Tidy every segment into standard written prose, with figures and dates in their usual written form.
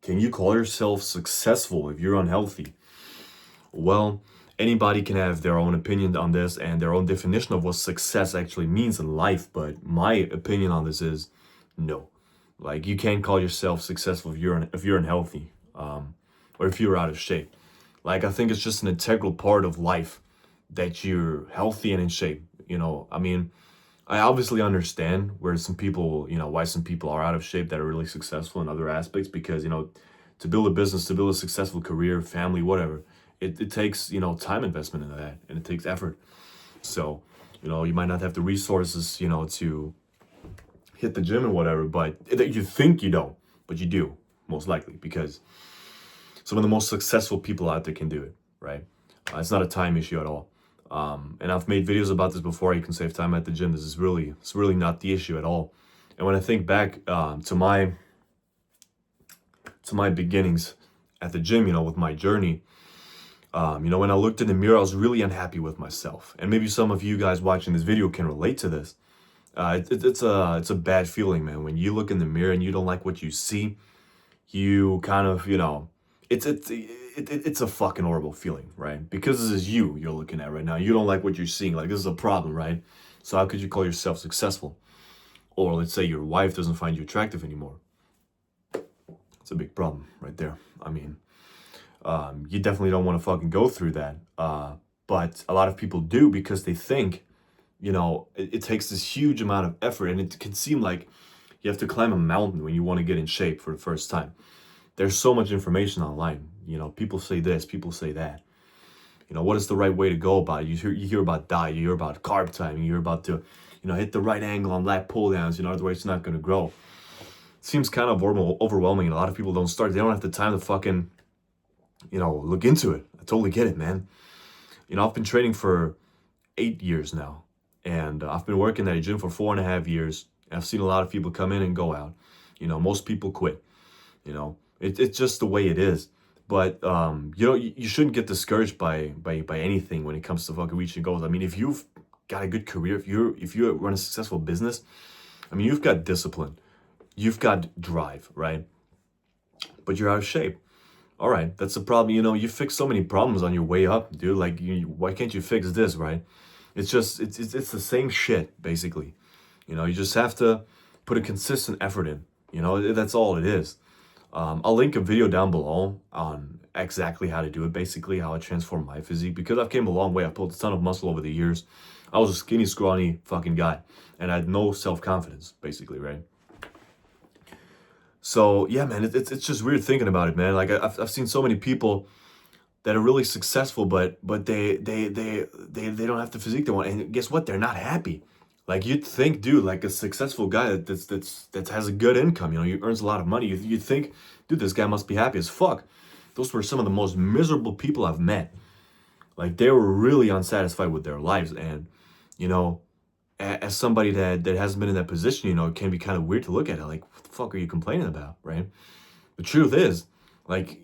can you call yourself successful if you're unhealthy? Well, anybody can have their own opinion on this and their own definition of what success actually means in life, but my opinion on this is no. Like, you can't call yourself successful if you're unhealthy, or if you're out of shape. Like, I think it's just an integral part of life that you're healthy and in shape. I mean, I obviously understand where some people, why some people are out of shape that are really successful in other aspects, because, to build a business, to build a successful career, family, whatever, it takes, time investment into that, and it takes effort. So, you might not have the resources, to hit the gym and whatever, but you think you don't, but you do, most likely, because some of the most successful people out there can do it, right? It's not a time issue at all. And I've made videos about this before. You can save time at the gym. It's really not the issue at all. And when I think back to my beginnings at the gym, with my journey, when I looked in the mirror, I was really unhappy with myself. And maybe some of you guys watching this video can relate to this. It's a bad feeling, man. When you look in the mirror and you don't like what you see, you kind of, it's a fucking horrible feeling, right? Because this is you're looking at right now. You don't like what you're seeing. Like, this is a problem, right? So how could you call yourself successful? Or let's say your wife doesn't find you attractive anymore. It's a big problem right there. I mean, you definitely don't want to fucking go through that. But a lot of people do, because they think, it takes this huge amount of effort, and it can seem like you have to climb a mountain when you want to get in shape for the first time. There's so much information online. People say this, people say that. What is the right way to go about it? You hear about diet, you hear about carb timing, you hear about to, hit the right angle on lat pull downs, otherwise it's not going to grow. It seems kind of overwhelming, and a lot of people don't start. They don't have the time to fucking, look into it. I totally get it, man. I've been training for 8 years now, and I've been working at a gym for 4.5 years. I've seen a lot of people come in and go out. Most people quit. It's just the way it is. But you shouldn't get discouraged by anything when it comes to fucking reaching goals. I mean, if you've got a good career, if you run a successful business, I mean, you've got discipline, you've got drive, right? But you're out of shape. All right, that's the problem. You fix so many problems on your way up, dude. Like, why can't you fix this, right? It's just it's the same shit, basically. You just have to put a consistent effort in. That's all it is. I'll link a video down below on exactly how to do it, basically how I transformed my physique, because I've came a long way. I've built a ton of muscle over the years. I was a skinny, scrawny fucking guy, and I had no self-confidence, basically, right? So yeah, man, it's just weird thinking about it, man. Like, I've seen so many people that are really successful, but they don't have the physique they want, and guess what? They're not happy. Like, you'd think, dude, like a successful guy that has a good income, he earns a lot of money. You'd think, dude, this guy must be happy as fuck. Those were some of the most miserable people I've met. Like, they were really unsatisfied with their lives, and as somebody that hasn't been in that position, it can be kind of weird to look at it. Like, what the fuck are you complaining about, right? The truth is, like,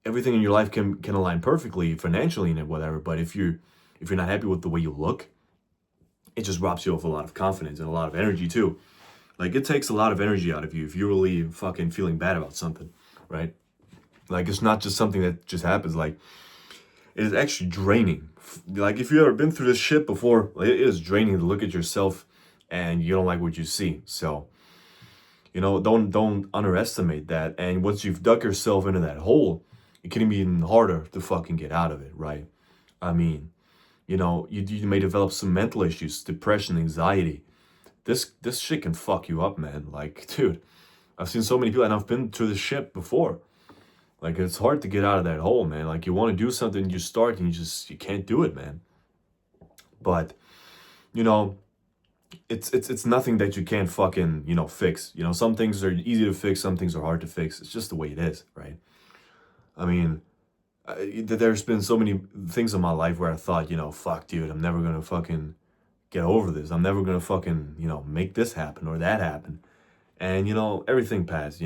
everything in your life can align perfectly financially and whatever, but if you're not happy with the way you look, it just robs you of a lot of confidence and a lot of energy too. Like, it takes a lot of energy out of you if you're really fucking feeling bad about something, right? Like, it's not just something that just happens. Like, it is actually draining. Like, if you've ever been through this shit before, like, it is draining to look at yourself and you don't like what you see. So, don't underestimate that. And once you've dug yourself into that hole, it can be even harder to fucking get out of it, right? I mean, you may develop some mental issues, depression, anxiety. This shit can fuck you up, man. Like, dude, I've seen so many people, and I've been through this shit before. Like, it's hard to get out of that hole, man. Like, you want to do something, you start, and you can't do it, man. But, it's nothing that you can't fucking, fix. Some things are easy to fix, some things are hard to fix. It's just the way it is, right? I mean, there's been so many things in my life where I thought, fuck, dude, I'm never gonna fucking get over this. I'm never gonna fucking, make this happen or that happen. And, everything passed,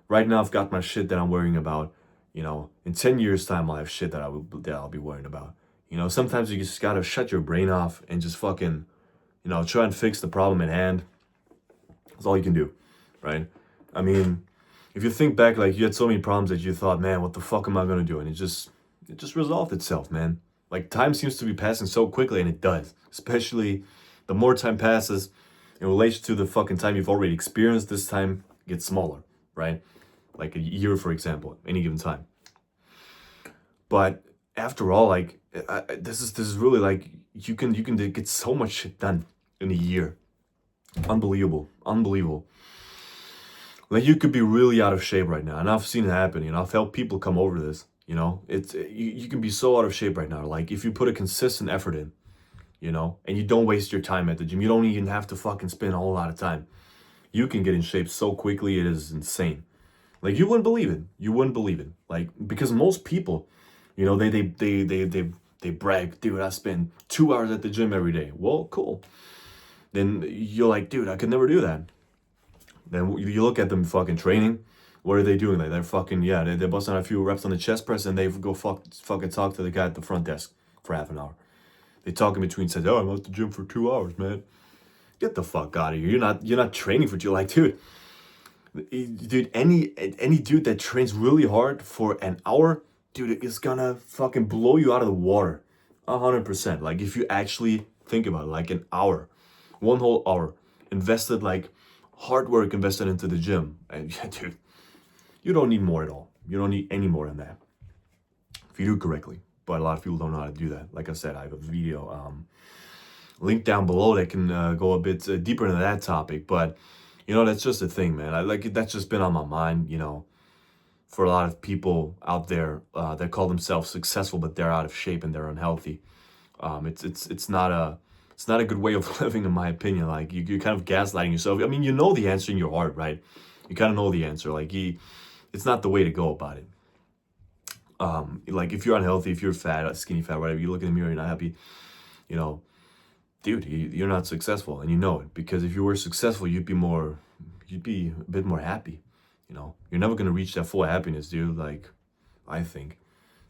Right now I've got my shit that I'm worrying about. In 10 years' time, I'll have shit that I'll be worrying about. Sometimes you just gotta shut your brain off and just fucking, try and fix the problem at hand. That's all you can do, right? I mean, if you think back, like you had so many problems that you thought, man, what the fuck am I gonna do? And it just resolved itself, man. Like time seems to be passing so quickly, and it does. Especially the more time passes in relation to the fucking time you've already experienced, this time gets smaller, right? Like a year, for example, any given time. But after all, like this is really like you can get so much shit done in a year. Unbelievable, unbelievable. Like you could be really out of shape right now, and I've seen it happen. I've helped people come over this. You can be so out of shape right now. Like if you put a consistent effort in, and you don't waste your time at the gym. You don't even have to fucking spend a whole lot of time. You can get in shape so quickly. It is insane. Like you wouldn't believe it. You wouldn't believe it. Like because most people, they brag, dude. I spend 2 hours at the gym every day. Well, cool. Then you're like, dude, I could never do that. Then you look at them fucking training. What are they doing? Like they're fucking they're busting out a few reps on the chest press, and they go fucking talk to the guy at the front desk for half an hour. They talk in between, says, "Oh, I'm at the gym for 2 hours, man." Get the fuck out of here. You're not training for you. Like, dude, any dude that trains really hard for an hour, dude, is gonna fucking blow you out of the water. 100%. Like if you actually think about it, like an hour, one whole hour invested, like hard work invested into the gym, and yeah, dude, you don't need more at all. You don't need any more than that if you do correctly. But a lot of people don't know how to do that. Like I said, I have a video link down below that can go a bit deeper into that topic. But that's just the thing, man. That's just been on my mind. For a lot of people out there that call themselves successful, but they're out of shape and they're unhealthy. It's not a good way of living, in my opinion. Like you're kind of gaslighting yourself. I mean, you know the answer in your heart, right? You kind of know the answer. Like it's not the way to go about it. Like if you're unhealthy, if you're fat, skinny fat, whatever, you look in the mirror, you're not happy, you know, dude, you're not successful, and you know it. Because if you were successful, you'd be a bit more happy. You're never gonna reach that full happiness, dude. Like, I think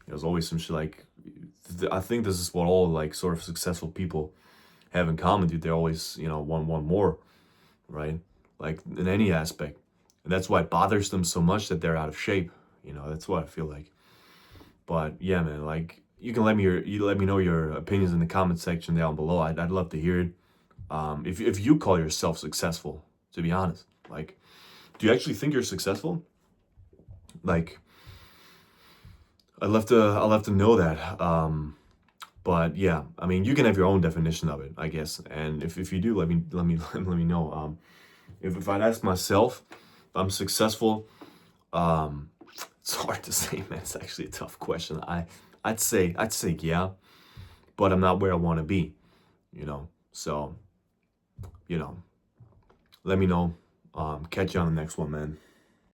there's always some shit. Like, I think this is what all like sort of successful people have in common, dude. They always, want more, right? Like in any aspect, and that's why it bothers them so much that they're out of shape. That's what I feel like. But yeah, man, like you let me know your opinions in the comment section down below. I'd love to hear it. If you call yourself successful, to be honest, like, do you actually think you're successful? Like, I'd love to know that. But yeah, I mean, you can have your own definition of it, I guess. And if you do, let me know. If I'd ask myself, if I'm successful, um, it's hard to say, man. It's actually a tough question. I'd say yeah, but I'm not where I want to be. So you know, let me know. Catch you on the next one, man.